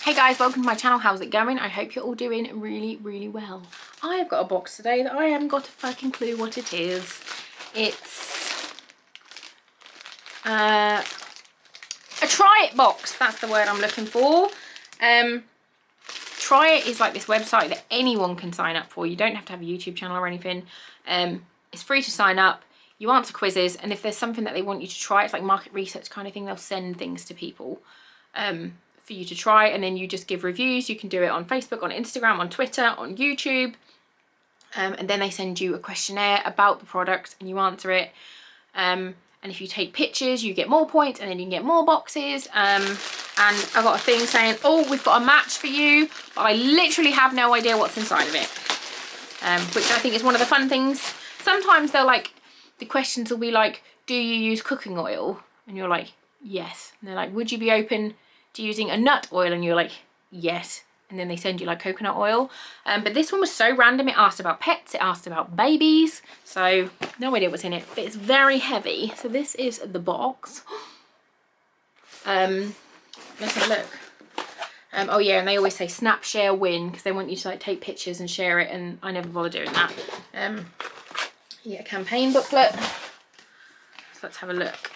Hey guys, welcome to my channel. How's it going? I hope you're all doing really well. I have got a box today that I haven't got a fucking clue what it is. It's a Tryit box. That's the word I'm looking for. Tryit is like this website that anyone can sign up for. You don't have to have a YouTube channel or anything. It's free to sign up. You answer quizzes, and if there's something that they want you to try, it's like market research kind of thing, they'll send things to people for you to try, and then you just give reviews. You can do it on Facebook, on Instagram, on Twitter, on YouTube, and then they send you a questionnaire about the product and you answer it. And if you take pictures, you get more points, and then you can get more boxes. And I got a thing saying, oh, we've got a match for you, but I literally have no idea what's inside of it, which I think is one of the fun things. Sometimes they'll like, the questions will be like, do you use cooking oil? And you're like, yes. And they're like, would you be open to using a nut oil? And you're like, yes. And then they send you like coconut oil. But this one was so random. It asked about pets, it asked about babies, so no idea what's in it, but it's very heavy. So this is the box. Let's have a look. Oh yeah, and they always say snap, share, win, because they want you to like take pictures and share it, and I never bother doing that. You get a campaign booklet. So let's have a look.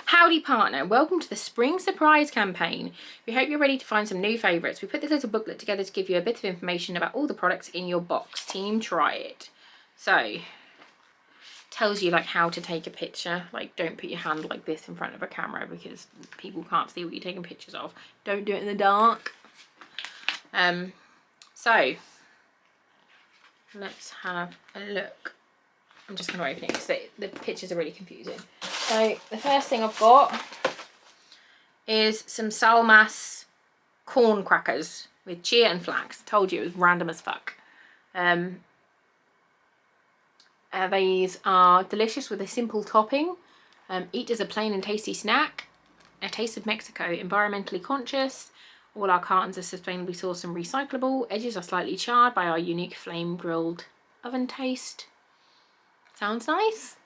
Howdy partner, welcome to the spring surprise campaign. We hope you're ready to find some new favourites. We put this little booklet together to give you a bit of information about all the products in your box. Team Tryit. So, tells you like how to take a picture. Like, don't put your hand like this in front of a camera because people can't see what you're taking pictures of. Don't do it in the dark. So, let's have a look. I'm just going to open it because the pictures are really confusing. So the first thing I've got is some Salmas corn crackers with chia and flax. I told you it was random as fuck. These are delicious with a simple topping. Eat as a plain and tasty snack. A taste of Mexico. Environmentally conscious. All our cartons are sustainably sourced and recyclable. Edges are slightly charred by our unique flame grilled oven taste. Sounds nice.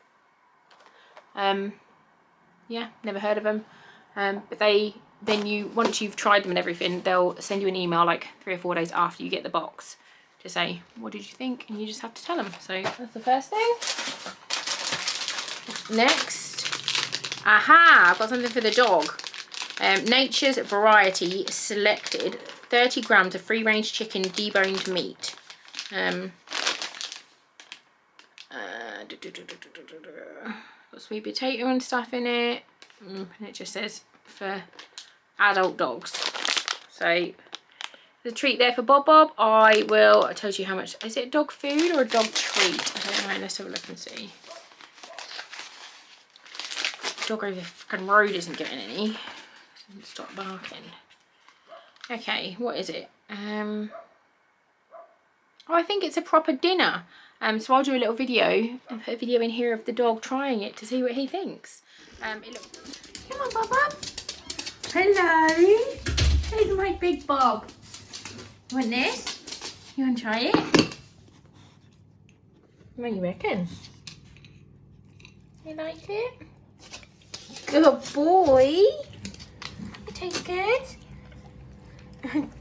Yeah, never heard of them. But once you've tried them and everything, they'll send you an email like 3 or 4 days after you get the box to say, what did you think? And you just have to tell them. So that's the first thing. Next, aha, I've got something for the dog. Nature's Variety selected 30 grams of free-range chicken deboned meat. Got sweet potato and stuff in it, and it just says for adult dogs. So the treat there for Bob. I told you how much. Is it dog food or a dog treat? I don't know. Let's have a look and see. Dog over the fucking road isn't getting any. Stop barking. Okay, what is it? Oh, I think it's a proper dinner. So I'll do a little video and put a video in here of the dog trying it to see what he thinks. It looks... Come on, Bubba. Hello. Here's my big Bob. You want this? You want to try it? What do you reckon? You like it? Good boy. It tastes good.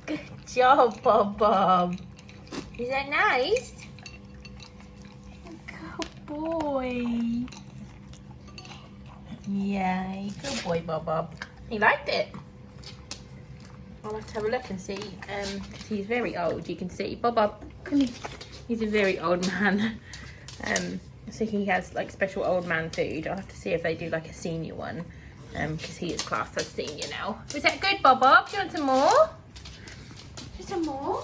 Good job, Bob. Is that nice? Good boy. Yay, good boy, Bob. He liked it. I'll have to have a look and see, because he's very old, you can see. Bob, he's a very old man. So he has like special old man food. I'll have to see if they do like a senior one, because he is classed as senior now. Was that good, Bob? Do you want some more? Some more?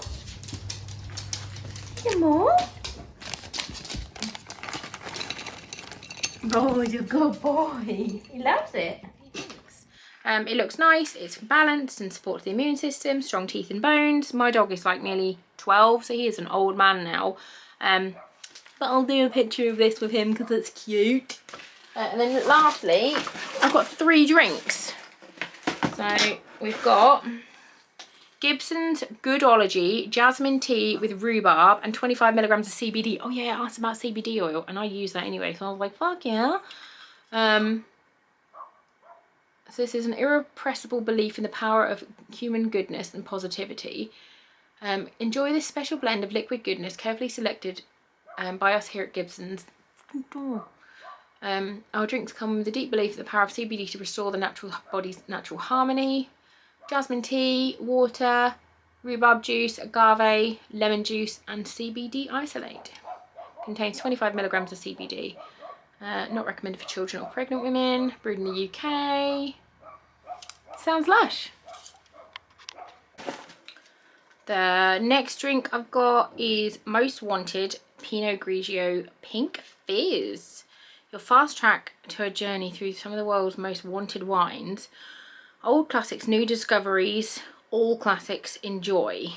Some more? Oh, you're a good boy. He loves it. It looks nice. It's balanced and supports the immune system, strong teeth and bones. My dog is like nearly 12, so he is an old man now. But I'll do a picture of this with him because it's cute. And then lastly, I've got 3 drinks. So we've got Gibson's Goodology jasmine tea with rhubarb and 25 milligrams of CBD. Oh yeah, I asked about CBD oil and I use that anyway, so I was like, fuck yeah. So this is an irrepressible belief in the power of human goodness and positivity. Enjoy this special blend of liquid goodness carefully selected by us here at Gibson's. Our drinks come with a deep belief in the power of CBD to restore the natural body's natural harmony. Jasmine tea, water, rhubarb juice, agave, lemon juice and CBD isolate. Contains 25 milligrams of CBD. Not recommended for children or pregnant women. Brewed in the UK. Sounds lush. The next drink I've got is Most Wanted Pinot Grigio Pink Fizz. Your fast track to a journey through some of the world's most wanted wines. Old classics, new discoveries, all classics, enjoy.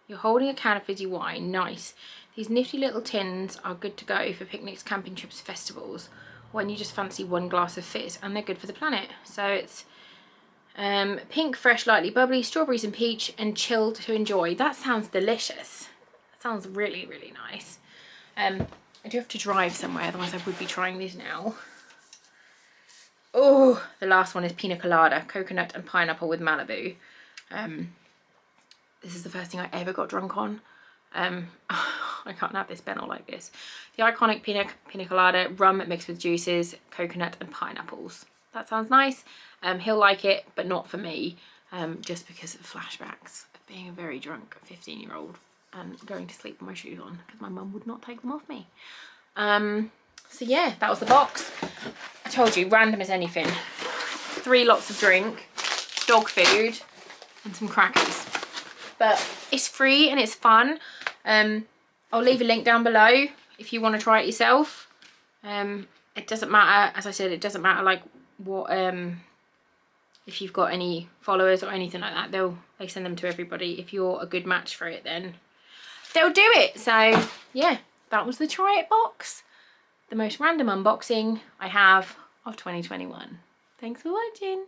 You're holding a can of fizzy wine, nice. These nifty little tins are good to go for picnics, camping trips, festivals, when you just fancy one glass of fizz, and they're good for the planet. So it's pink, fresh, lightly bubbly, strawberries and peach, and chilled to enjoy. That sounds delicious. That sounds really, really nice. I do have to drive somewhere, otherwise I would be trying these now. Oh, the last one is Pina Colada, coconut and pineapple with Malibu. This is the first thing I ever got drunk on. I can't have this Benel like this. The iconic Pina Colada, rum mixed with juices, coconut and pineapples. That sounds nice. He'll like it, but not for me, just because of flashbacks of being a very drunk 15-year-old and going to sleep with my shoes on because my mum would not take them off me. So yeah, that was the box. I told you, random as anything. 3 lots of drink, dog food and some crackers. But it's free and it's fun. I'll leave a link down below if you want to try it yourself. It doesn't matter, as I said, it doesn't matter like what if you've got any followers or anything like that. They send them to everybody. If you're a good match for it, then they'll do it. So yeah, that was the Tryit box. The most random unboxing I have of 2021. Thanks for watching.